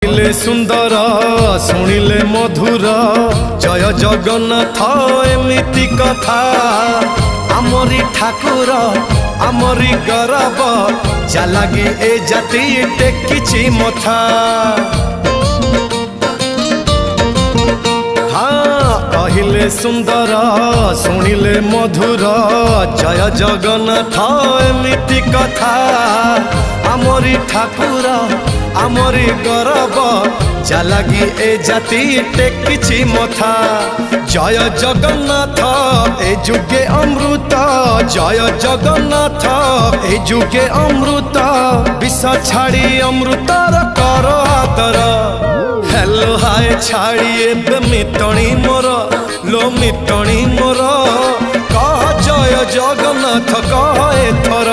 कहिले सुंदर शुणिले मधुर जय जगन्नाथ एमिति कथा आमरी ठाकुर आमरी गौरव जालागी ए जाति टेकिछि मथा। कहिले सुंदर शुणिले मधुर जय जगन्नाथ एमिति कथा आमरी ठाकुर आमरी गौरव जालागी ए जाति टेकिछि मथा। जय जगन्नाथ ए जुगे अमृत जय जगन्नाथ ए जुगे अमृत विष छाड़ी अमृतर कर आदर। हेलो हाय छाड़ी एबे मितणी मोर लो मितणी मोर कह जय जगन्नाथ कह एथर।